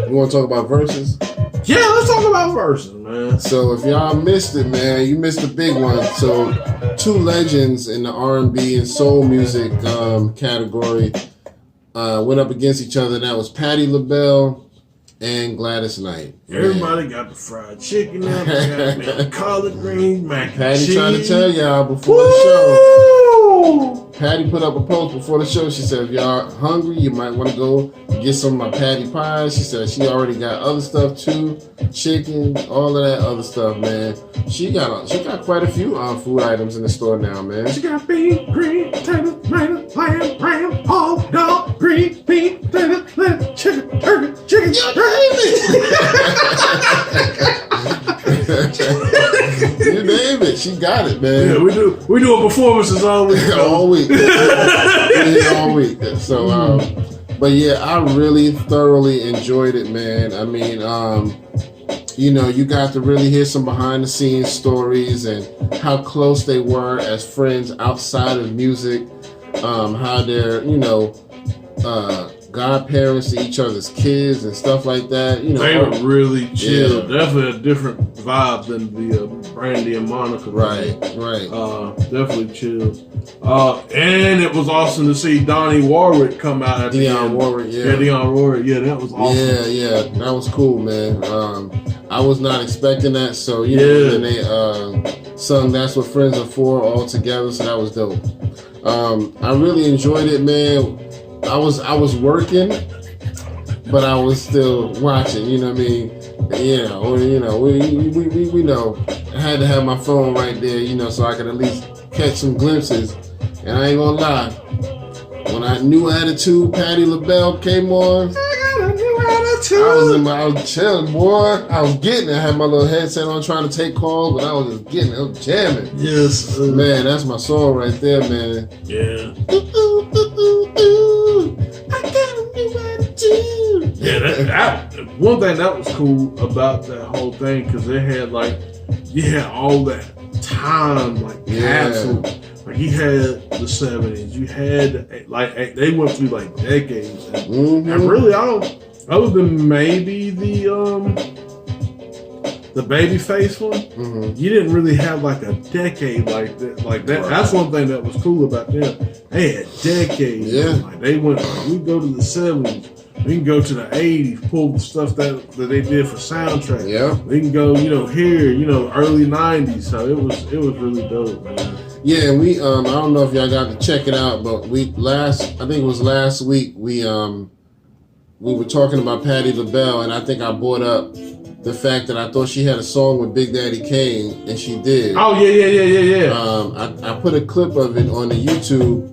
You want to talk about verses? Yeah, let's talk about verses, man. So if y'all missed it, man, you missed the big one. So two legends in the R&B and soul music category went up against each other. That was Patti LaBelle and Gladys Knight. Everybody got the fried chicken out. They got collard greens, mac and Patty cheese. trying to tell y'all before the show. Patty put up a post before the show. She said, if y'all hungry, you might want to go get some of my patty pies. She said she already got other stuff too. Chicken, all of that other stuff, man. She got quite a few food items in the store now, man. She got beef, green, potato, tomato, lamb, ram, hog, dog, green, beef, potato, lettuce, chicken, turkey, chicken. You name it. She got it, man. Yeah, we do performances all week. all week. All week. So, but yeah, I really thoroughly enjoyed it, man. I mean, you know, you got to really hear some behind the scenes stories and how close they were as friends outside of music. How they're, you know, godparents to each other's kids and stuff like that. You know, they were really chill. Yeah. Definitely a different vibe than the Brandy and Monica. Right. Definitely chill. And it was awesome to see Donnie Warwick come out at the end. Warwick, yeah. Yeah, Dionne Warwick. Yeah, that was awesome. Yeah, that was cool, man. I was not expecting that, so you know, then they sung "That's What Friends Are For" all together, so that was dope. I really enjoyed it, man. I was working, but I was still watching. You know what I mean? We know. I had to have my phone right there, you know, so I could at least catch some glimpses. And I ain't gonna lie, when I New Attitude, Patti LaBelle came on, I was chilling, boy. I was getting it. I had my little headset on trying to take calls, but I was just getting it. I was jamming. Yes. Man, that's my song right there, man. Yeah. I got a new attitude. Yeah, that one thing that was cool about that whole thing, because they had you had all that time, capsule. Like you had the 70s, you had they went through decades, and really other than maybe the Babyface one, you didn't really have a decade like that. Right. That's one thing that was cool about them. They had decades. Yeah. They went. We go to the 70s. We can go to the 80s. Pull the stuff that they did for soundtrack. Yeah. We can go, here, early 90s. So it was really dope, man. Yeah, we I don't know if y'all got to check it out, but I think it was last week we were talking about Patti LaBelle, and I think I brought up the fact that I thought she had a song with Big Daddy Kane, and she did. Oh yeah. I put a clip of it on the YouTube,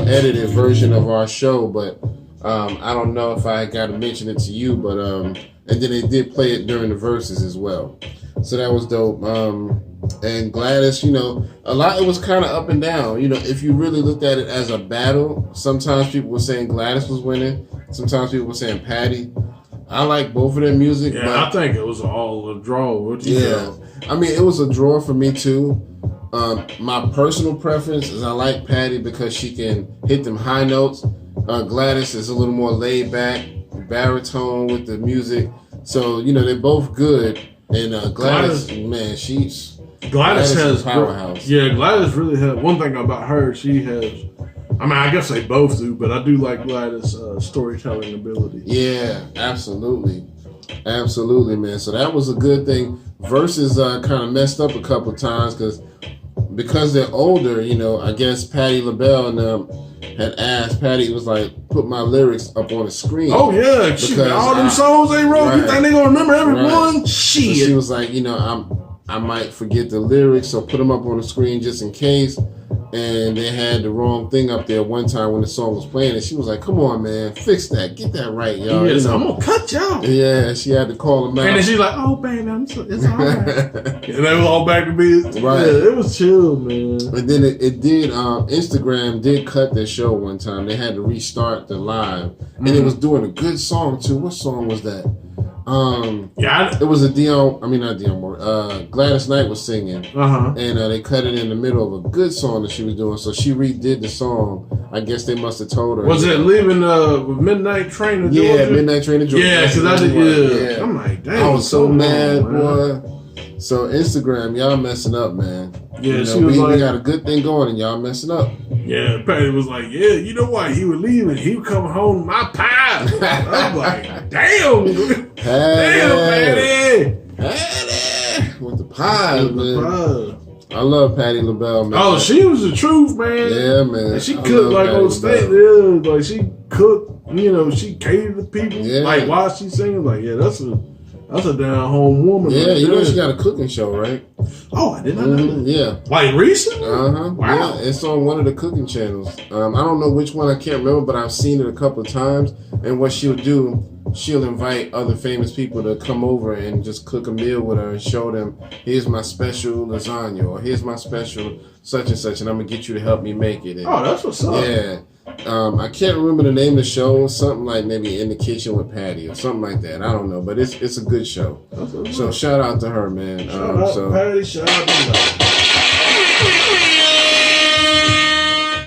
edited version of our show, but I don't know if I got to mention it to you, but and then they did play it during the verses as well. So that was dope. And Gladys, a lot, it was kind of up and down. If you really looked at it as a battle, sometimes people were saying Gladys was winning. Sometimes people were saying Patti. I like both of their music. Yeah, but I think it was all a draw. What you yeah. I mean, it was a draw for me too. My personal preference is I like Patti because she can hit them high notes. Gladys is a little more laid back, baritone with the music. So, they're both good. And Gladys, man, Gladys has a powerhouse. Gladys really has. One thing about her, she has. I guess they both do, but I do like Gladys' storytelling ability. Yeah, absolutely, man. So that was a good thing. Versus kind of messed up a couple times because they're older. I guess Patti LaBelle and them had asked. Patti was like, "Put my lyrics up on the screen." Oh yeah, all them songs they wrote. Right, you think they gonna remember everyone? Right. Shit. So she was like, I might forget the lyrics, so put them up on the screen just in case. And they had the wrong thing up there one time when the song was playing, and she was like, "Come on, man, fix that, get that right, y'all." Yes, I'm gonna cut y'all. Yeah, she had to call him out. And then she's like, "Oh, baby, it's all right." And they were all back to me. Right. Yeah, it was chill, man. And then it did. Instagram did cut their show one time. They had to restart the live, and it was doing a good song too. What song was that? It was a Dion. I mean, not Dion Moore. Gladys Knight was singing, and they cut it in the middle of a good song that she was doing. So she redid the song. I guess they must have told her. Was it leaving Midnight Train to Georgia? Yeah, Midnight Train to Georgia. Yeah, because I did. Yeah. I'm like, damn. I was so mad, boy. So Instagram, y'all messing up, man. Yeah, you know, she was we got a good thing going, and y'all messing up. Yeah, Patty was like, yeah, you know what? He would leave and he would come home my pie. I'm like, damn. Damn, Patty. Patty. With the pies, man. I love Patti LaBelle, man. Oh, she was the truth, man. Yeah, man. And she cooked like on stage. Yeah, like she cooked, you know, she catered to people. Yeah. Like while she singing, like, yeah, that's a down home woman. Yeah, you know she got a cooking show, right? Oh, I did not know that. Yeah. Like recently? Wow. Yeah, it's on one of the cooking channels. I don't know which one, I can't remember, but I've seen it a couple of times. And what she'll do, she'll invite other famous people to come over and just cook a meal with her and show them, here's my special lasagna, or here's my special such and such, and I'm going to get you to help me make it. And, that's what's up. Yeah. I can't remember the name of the show. Something like maybe In the Kitchen with Patty or something like that. I don't know, but it's a good show. So shout out to her, man. Shout out Patty. Shout out to her.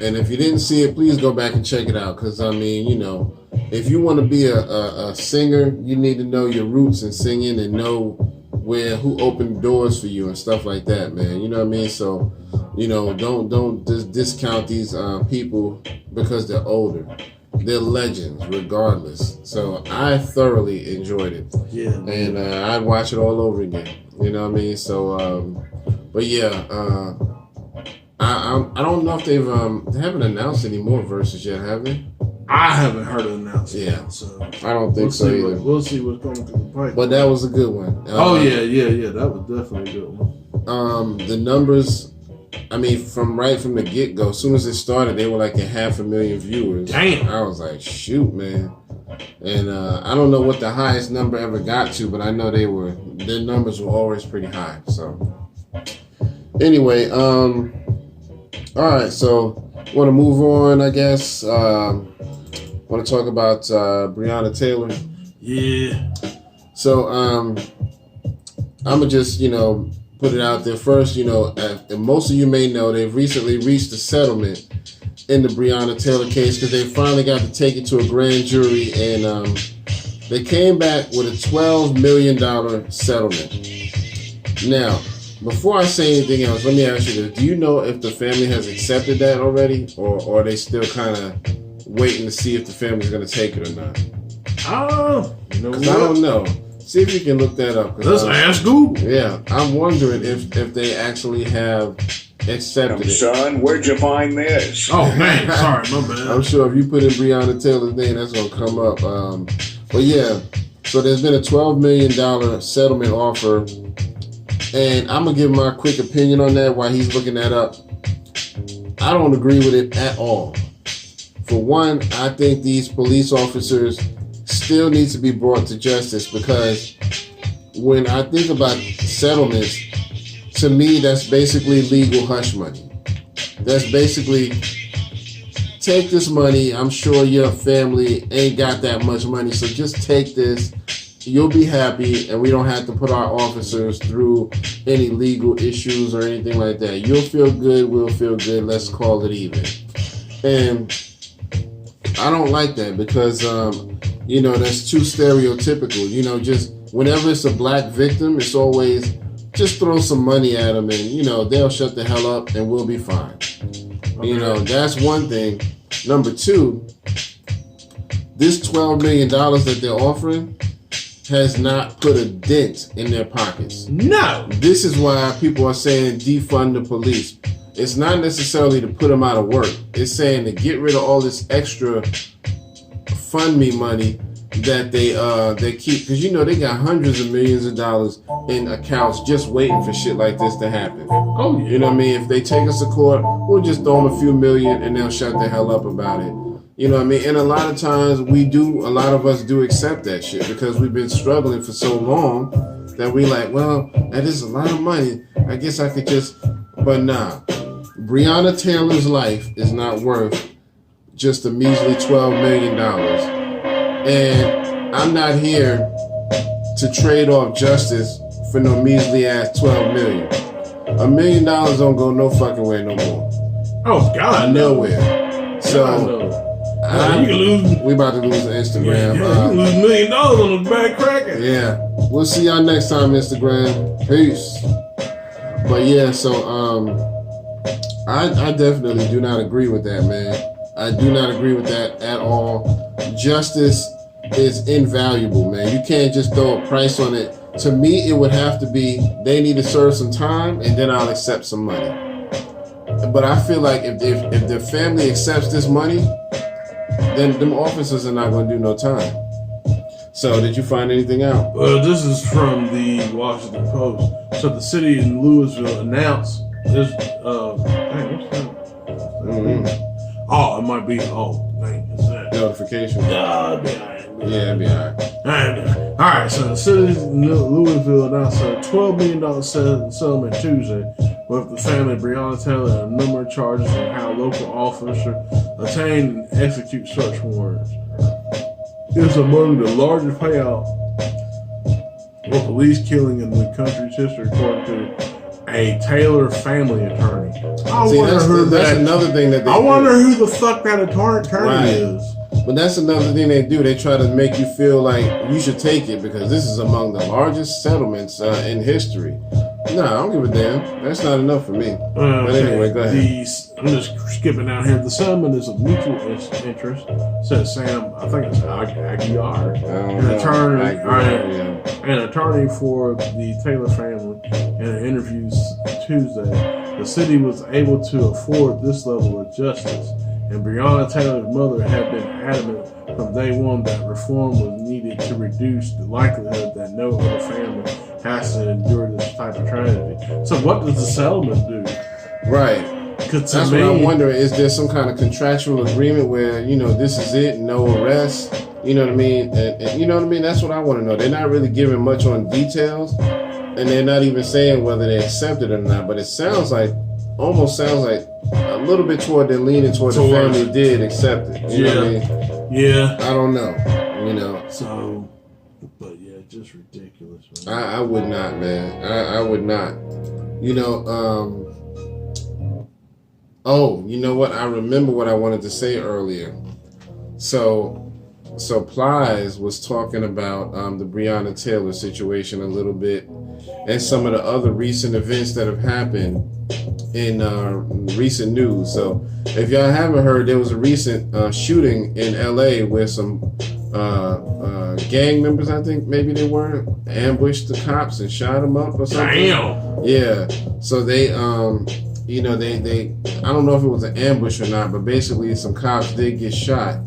And if you didn't see it, please go back and check it out. Because I mean, you know, if you want to be a singer, you need to know your roots in singing and know who opened doors for you and stuff like that, man. You know what I mean? So, you know, don't just discount these people because they're older. They're legends, regardless. So I thoroughly enjoyed it. Yeah. And I'd watch it all over again. You know what I mean? So, but yeah, I don't know if they haven't announced any more verses yet, have they? I haven't heard an announcement. Yeah. So I don't think so either. We'll see what's coming through the pipe. But that was a good one. Yeah. That was definitely a good one. The numbers, I mean, from the get-go, as soon as it started, they were like at 500,000 viewers. Damn. I was like, shoot, man. And I don't know what the highest number ever got to, but I know their numbers were always pretty high. So anyway, all right, so want to move on, I guess. Want to talk about Breonna Taylor. Yeah. So I'm gonna just, you know, put it out there first. You know, and most of you may know they've recently reached a settlement in the Breonna Taylor case because they finally got to take it to a grand jury, and they came back with a $12 million settlement. Now, before I say anything else, let me ask you this: do you know if the family has accepted that already, or are they still kind of waiting to see if the family's going to take it or not? You know what? I don't know. See if you can look that up. Let's ask Google. Yeah, I'm wondering if they actually have accepted it. Son, where'd you find this? Oh man, sorry, my bad. I'm sure if you put in Breonna Taylor's name, that's going to come up. But yeah, so there's been a $12 million settlement offer, and I'm going to give my quick opinion on that while he's looking that up. I don't agree with it at all. For one, I think these police officers still need to be brought to justice, because when I think about settlements, to me, that's basically legal hush money. That's basically, take this money. I'm sure your family ain't got that much money, so just take this. You'll be happy, and we don't have to put our officers through any legal issues or anything like that. You'll feel good, we'll feel good, let's call it even. And I don't like that because, you know, that's too stereotypical. You know, just whenever it's a black victim, it's always just throw some money at them and, you know, they'll shut the hell up and we'll be fine. Okay. You know, that's one thing. Number two, this $12 million that they're offering has not put a dent in their pockets. No. This is why people are saying defund the police. It's not necessarily to put them out of work. It's saying to get rid of all this extra fund me money that they keep, because you know they got hundreds of millions of dollars in accounts just waiting for shit like this to happen. Oh yeah. You know what I mean? If they take us to court, we'll just throw them a few million and they'll shut the hell up about it. You know what I mean? And a lot of times a lot of us do accept that shit because we've been struggling for so long that we like, well, that is a lot of money. I guess I could just, but nah. Breonna Taylor's life is not worth just a measly $12 million. And I'm not here to trade off justice for no measly ass $12 million. $1 million don't go no fucking way no more. Oh God, nowhere. So you can lose. we about to lose Instagram. You can lose $1 million on a bad cracker. Yeah, we'll see y'all next time, Instagram. Peace. But yeah, so I definitely do not agree with that, man. I do not agree with that at all. Justice is invaluable, man. You can't just throw a price on it. To me, it would have to be they need to serve some time, and then I'll accept some money. But I feel like if the family accepts this money, then them officers are not going to do no time. So, did you find anything out? Well, this is from the Washington Post. So, the city in Louisville announced this. Oh, it might be. Oh, dang, is that notification? Yeah, it'd be all right. All right, so the city of Louisville announced a $12 million settlement Tuesday with the family of Breonna Taylor and a number of charges on how local officers obtain and execute search warrants. It's among the largest payout for police killing in the country's history, according to a Taylor family attorney. That's another thing that I wonder who the fuck that attorney is. But that's another thing they do. They try to make you feel like you should take it because this is among the largest settlements in history. No, I don't give a damn. That's not enough for me. But anyway, go ahead. I'm just skipping out here. The settlement is of mutual interest, says Sam. I think it's Aguiar, an attorney for the Taylor family. In an interview Tuesday, the city was able to afford this level of justice. And Breonna Taylor's mother had been adamant from day one that reform was needed to reduce the likelihood that no other family has to endure this type of tragedy. So what does the settlement do? Right. That's what I'm wondering. Is there some kind of contractual agreement where, this is it, no arrest? You know what I mean? And you know what I mean? That's what I want to know. They're not really giving much on details, and they're not even saying whether they accept it or not. But it almost sounds like a little bit toward they're leaning toward the family did accept it. You know what I mean? Yeah. I don't know. So, but yeah, just ridiculous, man. I would not, man. I would not. Oh, you know what? I remember what I wanted to say earlier. So Plies was talking about the Breonna Taylor situation a little bit and some of the other recent events that have happened in recent news. So if y'all haven't heard, there was a recent shooting in LA where some gang members, I think maybe they were, ambushed the cops and shot them up or something. Damn. Yeah. So they they I don't know if it was an ambush or not, but basically some cops did get shot.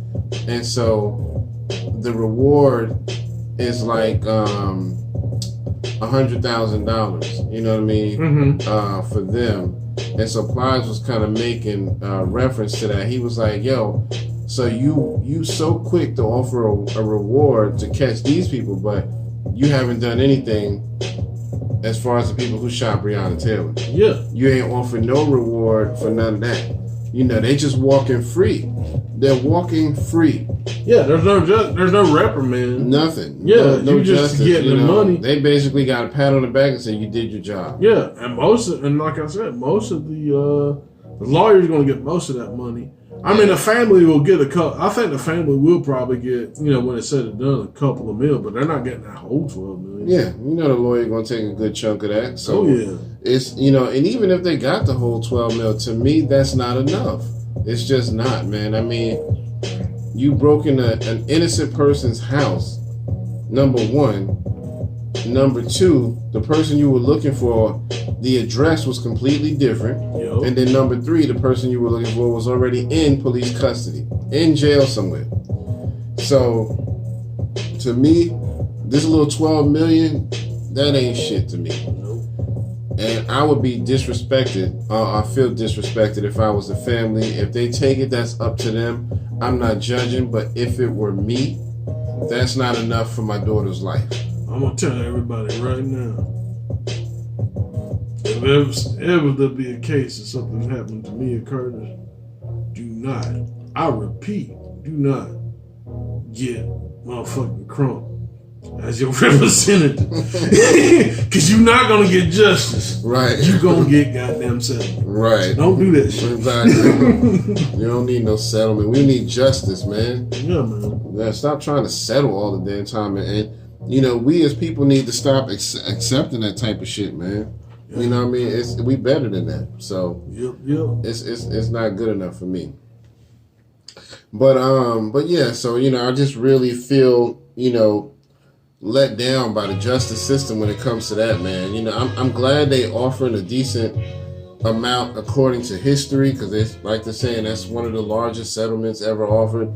And so the reward is like $100,000, you know what I mean? Mm-hmm. For them. And so Plies was kind of making reference to that. He was like, yo, so you so quick to offer a reward to catch these people, but you haven't done anything as far as the people who shot Breonna Taylor. Yeah. You ain't offered no reward for none of that. They just walking free. They're walking free. Yeah, there's no reprimand. Nothing. Yeah, no you just justice, getting the money. They basically got a pat on the back and say you did your job. Yeah, and like I said, most of the lawyers are going to get most of that money. I mean, the family will get a couple. I think the family will probably get, when it's said and done, a couple of mil, but they're not getting that whole $12 million. Yeah, the lawyer going to take a good chunk of that. So it's and even if they got the whole 12 mil, to me that's not enough. It's just not, man. I mean, you broke in an innocent person's house. Number one. Number two, the person you were looking for, the address was completely different. Yep. And then number three, the person you were looking for was already in police custody, in jail somewhere. So, to me, this little $12 million, that ain't shit to me. And I would be disrespected. I feel disrespected if I was the family. If they take it, that's up to them. I'm not judging, but if it were me, that's not enough for my daughter's life. I'm going to tell everybody right now, if ever there be a case of something happened to me or Curtis, do not, I repeat, do not get motherfucking crump as your representative. Because you're not going to get justice. Right. You're going to get goddamn settlement. Right. Don't do that shit. Exactly. You don't need no settlement. We need justice, man. Yeah, man. Yeah, stop trying to settle all the damn time. And you know, we as people need to stop accepting that type of shit, man. Yeah. You know what I mean? We better than that. So yep. It's not good enough for me. But yeah, so you know, I just really feel, you know, let down by the justice system when it comes to that, man. You know, I'm glad they offering a decent amount according to history, because it's like they're saying that's one of the largest settlements ever offered.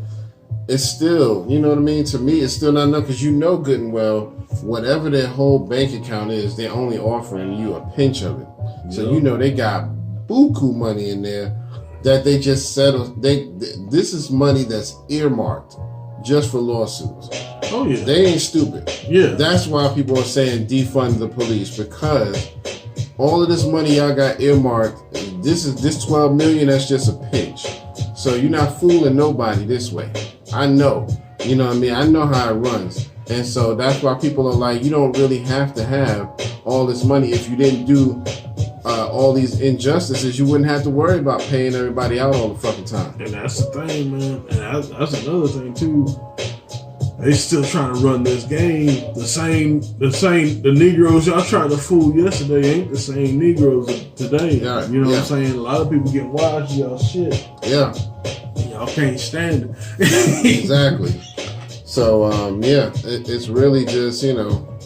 It's still, you know what I mean? To me, it's still not enough, because you know good and well, whatever their whole bank account is, they're only offering you a pinch of it. So you know they got buku money in there that they just settled. This is money that's earmarked just for lawsuits. Oh yeah, they ain't stupid. Yeah, that's why people are saying defund the police, because all of this money y'all got earmarked. This 12 million. That's just a pinch. So you're not fooling nobody this way. I know. You know what I mean? I know how it runs. And so that's why people are like, you don't really have to have all this money. If you didn't do all these injustices, you wouldn't have to worry about paying everybody out all the fucking time. And that's the thing, man. And that's another thing too. They still trying to run this game. The Negroes y'all tried to fool yesterday ain't the same Negroes of today. Yeah, you know what I'm saying? A lot of people get washed y'all shit. Yeah. Y'all can't stand it. Exactly. So, yeah, it's really just, you know,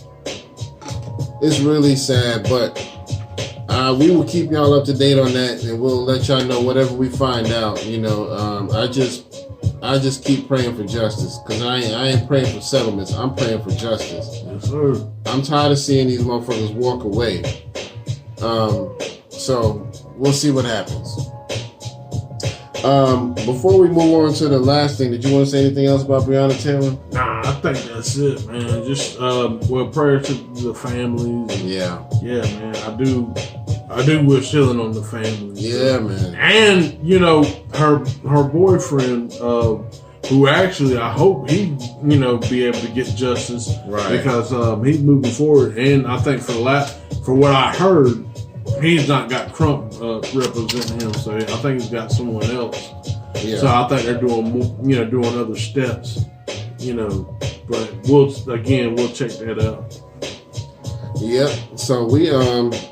it's really sad, but we will keep y'all up to date on that, and we'll let y'all know whatever we find out. You know, I just keep praying for justice, because I ain't praying for settlements. I'm praying for justice. Yes, sir. I'm tired of seeing these motherfuckers walk away. So we'll see what happens. Before we move on to the last thing, did you want to say anything else about Breonna Taylor? Nah, I think that's it, man. Just well, prayer to the families. Yeah, man. I do wish healing on the families. Yeah, man. And you know, her boyfriend, who actually I hope he, you know, be able to get justice, right? Because he's moving forward, and I think for what I heard, he's not got Crump representing him, so I think he's got someone else. Yeah. So I think they're doing other steps, you know. But we'll check that out. Yep. So we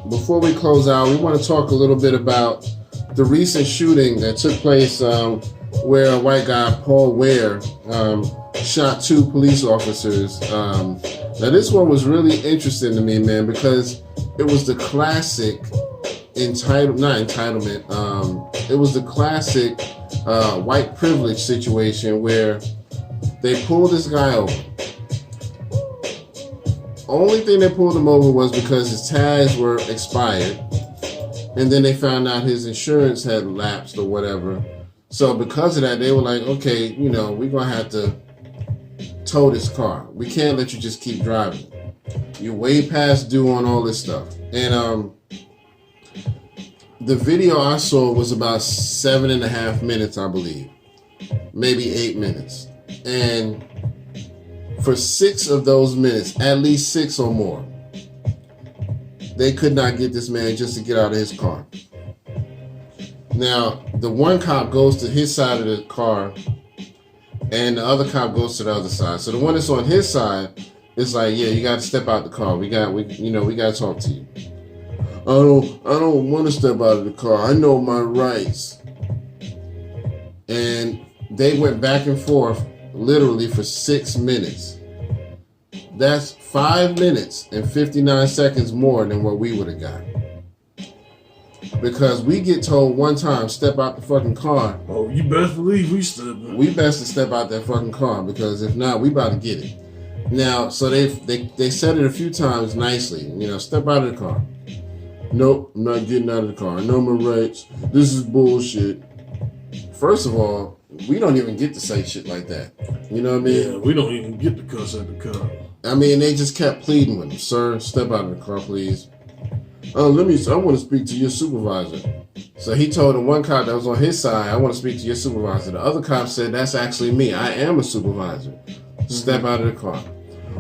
before we close out, we want to talk a little bit about the recent shooting that took place where a white guy, Paul Ware, shot 2 police officers. Now this one was really interesting to me, man, because it was the classic it was the classic white privilege situation where they pulled this guy over. Only thing they pulled him over was because his tags were expired, and then they found out his insurance had lapsed or whatever. So because of that, they were like, okay, you know, we're going to have to tow this car. We can't let you just keep driving. You're way past due on all this stuff. And the video I saw was about 7.5 minutes, I believe. Maybe 8 minutes. And for 6 of those minutes, at least 6 or more, they could not get this man just to get out of his car. Now, the one cop goes to his side of the car, and the other cop goes to the other side. So the one that's on his side is like, yeah, you got to step out the car. We got to talk to you. I don't want to step out of the car. I know my rights. And they went back and forth literally for 6 minutes. That's 5 minutes and 59 seconds more than what we would have got. Because we get told one time, step out the fucking car. Oh, you best believe we best to step out that fucking car, because if not, we about to get it. Now, so they said it a few times nicely. You know, step out of the car. Nope, I'm not getting out of the car. I know my rights. This is bullshit. First of all, we don't even get to say shit like that. You know what I mean? Yeah, we don't even get to cuss at the car. I mean, they just kept pleading with him. Sir, step out of the car, please. I want to speak to your supervisor. So he told the one cop that was on his side, I want to speak to your supervisor. The other cop said, that's actually me. I am a supervisor. Step out of the car.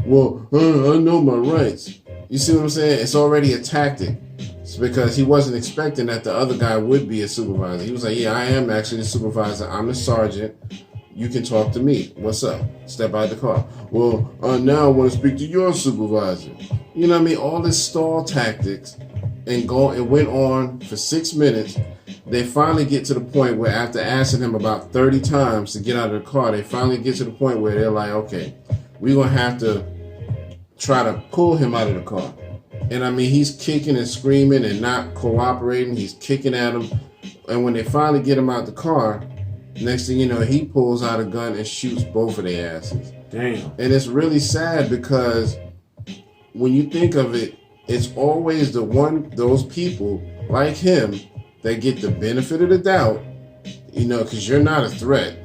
well, I know my rights. You see what I'm saying? It's already a tactic. It's because he wasn't expecting that the other guy would be a supervisor. He was like, yeah, I am actually the supervisor. I'm the sergeant. You can talk to me. What's up? Step out of the car. Well, now I want to speak to your supervisor. You know what I mean? All this stall tactics and it went on for 6 minutes. They finally get to the point where after asking him about 30 times to get out of the car, they finally get to the point where they're like, okay, we're going to have to try to pull him out of the car. And I mean, he's kicking and screaming and not cooperating. He's kicking at him. And when they finally get him out the car, next thing you know, he pulls out a gun and shoots both of their asses. Damn. And it's really sad because when you think of it, it's always those people like him that get the benefit of the doubt, you know, because you're not a threat.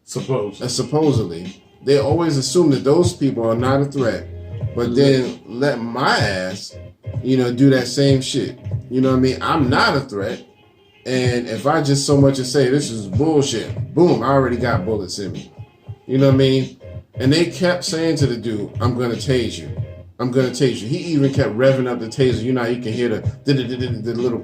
Supposedly. They always assume that those people are not a threat, but then let my ass, you know, do that same shit. You know what I mean? I'm not a threat. And if I just so much as say, this is bullshit, boom, I already got bullets in me. You know what I mean? And they kept saying to the dude, I'm going to tase you. I'm going to tase you. He even kept revving up the taser. You know, you can hear the little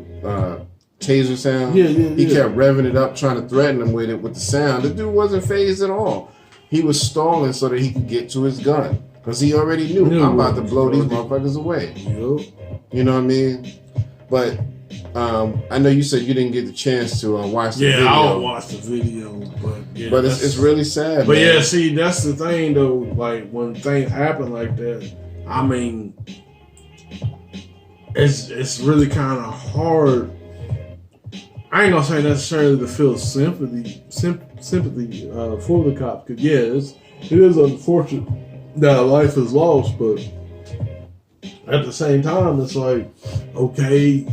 taser sound. Yeah. He kept revving it up, trying to threaten him with it with the sound. The dude wasn't fazed at all. He was stalling so that he could get to his gun. Because he already knew, I'm about to blow these motherfuckers away. Yep. You know what I mean? But I know you said you didn't get the chance to watch the video. Yeah, I'll watch the video, but it's really sad. But man. yeah, see, that's the thing though. Like when things happen like that, I mean, it's really kind of hard. I ain't gonna say necessarily to feel sympathy for the cops, because it is unfortunate that a life is lost, but at the same time, it's like, okay.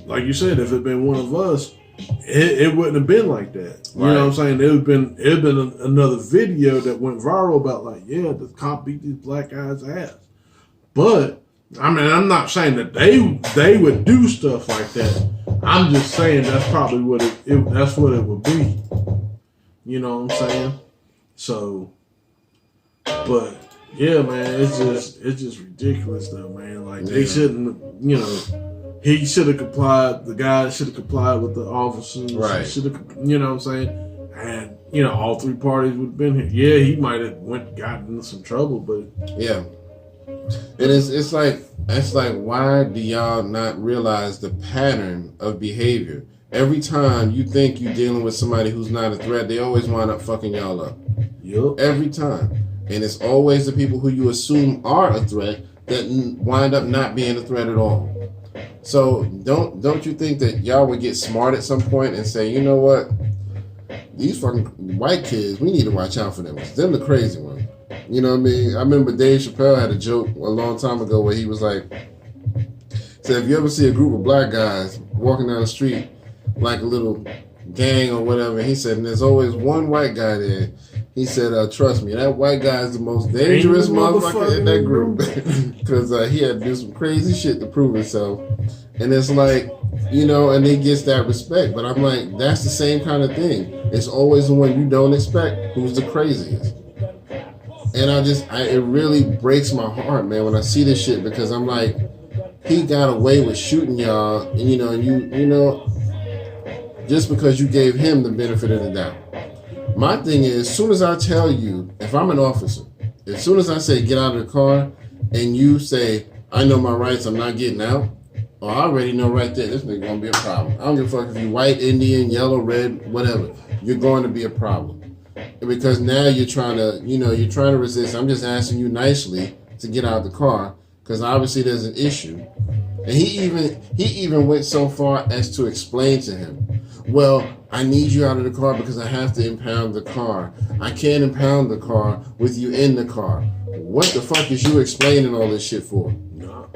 Like you said, if it had been one of us, it wouldn't have been like that. You know what I'm saying? It had been another video that went viral about like, yeah, the cop beat these black guys' ass. But I mean, I'm not saying that they would do stuff like that. I'm just saying that's probably what that's what it would be. You know what I'm saying? So, but yeah, man, it's just ridiculous though, man. Like they shouldn't, you know. He should have complied. The guy should have complied with the officers. Right. Should have, you know what I'm saying? And, you know, all three parties would have been here. Yeah, he might have gotten into some trouble, but yeah. And it's like why do y'all not realize the pattern of behavior? Every time you think you're dealing with somebody who's not a threat, they always wind up fucking y'all up. Yep. Every time. And it's always the people who you assume are a threat that wind up not being a threat at all. So don't you think that y'all would get smart at some point and say, you know what? These fucking white kids, we need to watch out for them. Them the crazy ones. You know what I mean? I remember Dave Chappelle had a joke a long time ago where he was like, said, if you ever see a group of black guys walking down the street like a little gang or whatever, he said, and there's always one white guy there. He said, trust me, that white guy is the most dangerous motherfucker in that group. Because he had to do some crazy shit to prove himself. And it's like, you know, and he gets that respect. But I'm like, that's the same kind of thing. It's always the one you don't expect who's the craziest. And it really breaks my heart, man, when I see this shit. Because I'm like, he got away with shooting y'all. And, you know, just because you gave him the benefit of the doubt. My thing is, as soon as I tell you, if I'm an officer, as soon as I say get out of the car and you say, I know my rights, I'm not getting out, I already know right there, this nigga gonna be a problem. I don't give a fuck if you white, Indian, yellow, red, whatever. You're going to be a problem. Because now you're trying to resist. I'm just asking you nicely to get out of the car because obviously there's an issue. And he even went so far as to explain to him, well, I need you out of the car because I have to impound the car. I can't impound the car with you in the car. What the fuck is you explaining all this shit for? nah.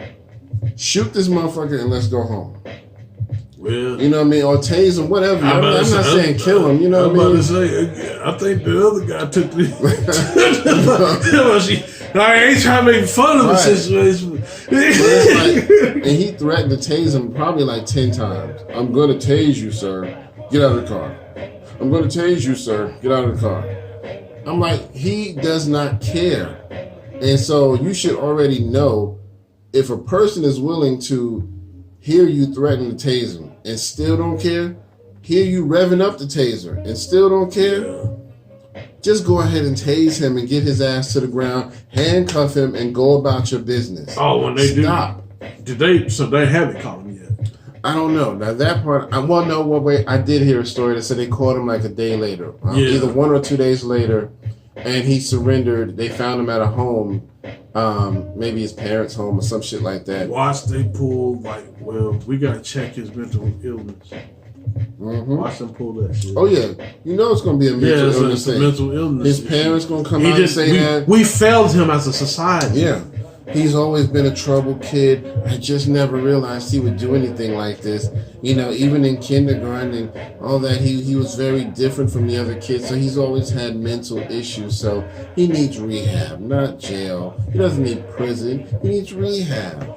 Shoot this motherfucker and let's go home. Well, You know what I mean? Or tase him, whatever. I'm not saying kill him, you know what I mean? I'm about to say, I think the other guy took the... I ain't trying to make fun of the situation. But it's like, and he threatened to tase him probably like 10 times. I'm going to tase you, sir. Get out of the car. I'm going to tase you, sir. Get out of the car. I'm like, he does not care. And so you should already know if a person is willing to hear you threaten to tase them and still don't care, hear you revving up the taser and still don't care, just go ahead and tase him and get his ass to the ground, handcuff him, and go about your business. Oh, when they Stop. So they haven't caught him yet. I don't know. Now that part, I did hear a story that said they caught him like a day later, either 1 or 2 days later, and he surrendered. They found him at a home, maybe his parents' home or some shit like that. Watch they pull we gotta check his mental illness. Mm-hmm. Watch them pull that shit. Oh yeah, you know it's gonna be a mental illness. It's a mental illness. His parents gonna come out and say that we failed him as a society. Yeah. He's always been a troubled kid. I just never realized he would do anything like this. You know, even in kindergarten and all that, he was very different from the other kids. So he's always had mental issues. So he needs rehab, not jail. He doesn't need prison. He needs rehab.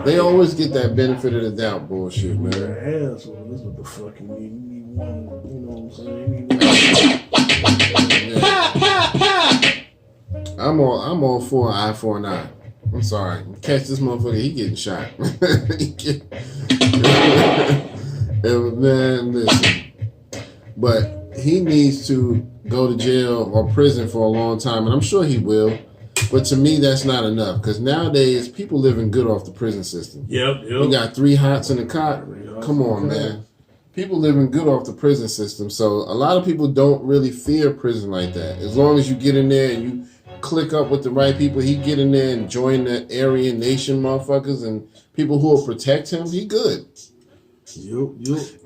They always get that benefit of the doubt bullshit, man. Asshole. This is what the fuck you need. You need one, you know what I'm saying? I'm all for an eye for an eye. I'm sorry. Catch this motherfucker, he getting shot. Man, listen. But he needs to go to jail or prison for a long time, and I'm sure he will. But to me, that's not enough, because nowadays, people living good off the prison system. Yep. You got 3 hots in the cot. Come on, man. People living good off the prison system. So a lot of people don't really fear prison like that. As long as you get in there and you click up with the right people, he get in there and join the Aryan Nation motherfuckers and people who will protect him, he good. Yep.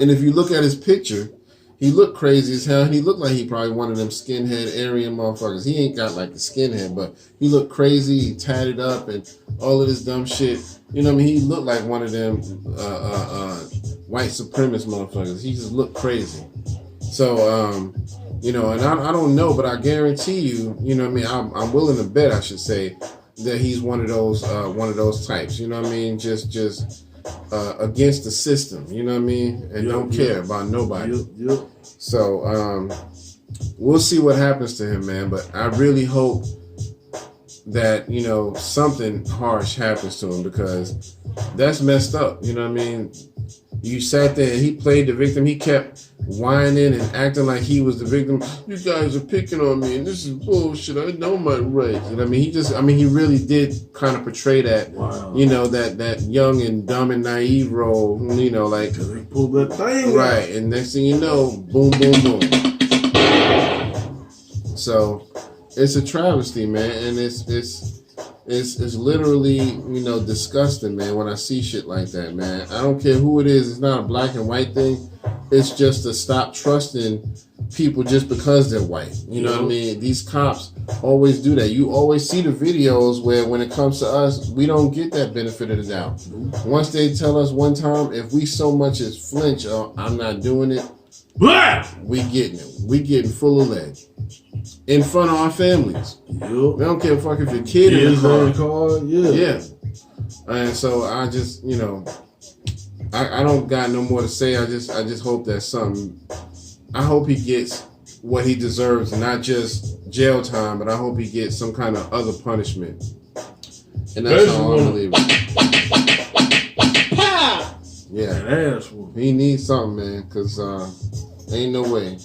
And if you look at his picture, he looked crazy as hell. He looked like he probably one of them skinhead Aryan motherfuckers. He ain't got like the skinhead, but he looked crazy, he tatted up and all of this dumb shit. You know what I mean? He looked like one of them white supremacist motherfuckers. He just looked crazy. So, you know, and I don't know, but I guarantee you, you know what I mean? I'm willing to bet, I should say, that he's one of those types. You know what I mean? Just against the system. You know what I mean? And don't care about nobody. Yep. So we'll see what happens to him, man. But I really hope that, you know, something harsh happens to him, because that's messed up. You know what I mean? You sat there and he played the victim. He kept whining and acting like he was the victim. You guys are picking on me and this is bullshit. I know my rights. You know what I mean? He really did kind of portray that, you know, that young and dumb and naive role, you know, like. They pulled that thing. Right. And next thing you know, boom, boom, boom. So it's a travesty, man. And it's literally, you know, disgusting, man, when I see shit like that, man. I don't care who it is. It's not a black and white thing. It's just to stop trusting people just because they're white. You know what I mean? These cops always do that. You always see the videos where when it comes to us, we don't get that benefit of the doubt. Once they tell us one time, if we so much as flinch, or I'm not doing it, we getting it. We getting full of lead. In front of our families. Yep. We don't care if your kid in the car. Yeah. And so I just, you know, I don't got no more to say. I just hope that I hope he gets what he deserves, not just jail time, but I hope he gets some kind of other punishment. And that's all I'm believing. Yeah. He needs something, man, because ain't no way.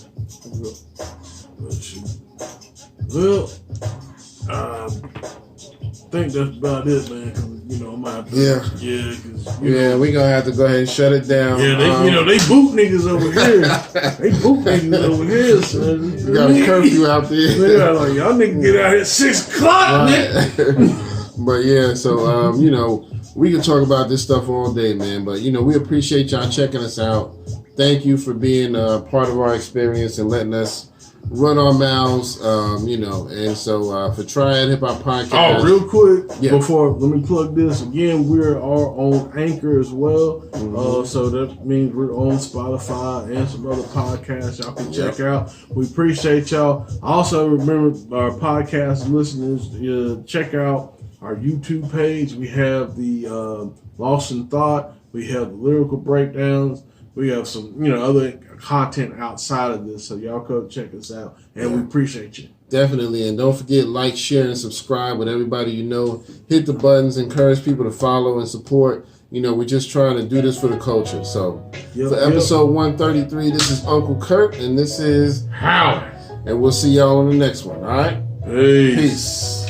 Well, I think that's about it, man. Cause, you know, I might have to, we gonna have to go ahead and shut it down. Yeah, they boot niggas over here. They boot niggas over here, son. You got a curfew out there. They got like, y'all niggas get out here at 6 o'clock, nigga. But yeah, so you know, we can talk about this stuff all day, man. But you know, we appreciate y'all checking us out. Thank you for being part of our experience and letting us run our mouths, you know. And so for Triad Hip Hop Podcast. Oh, real quick, before, let me plug this again. We are on Anchor as well. Mm-hmm. So that means we're on Spotify and some other podcasts y'all can check out. We appreciate y'all. Also, remember our podcast listeners, check out our YouTube page. We have the Lost in Thought. We have the lyrical breakdowns. We have some, you know, other content outside of this, so y'all come check us out, and we appreciate you. Definitely. And don't forget, like, share, and subscribe with everybody you know. Hit the buttons, encourage people to follow and support. You know, we're just trying to do this for the culture. So, for episode 133, this is Uncle Kurt, and this is Howard. And we'll see y'all on the next one, all right? Peace. Peace.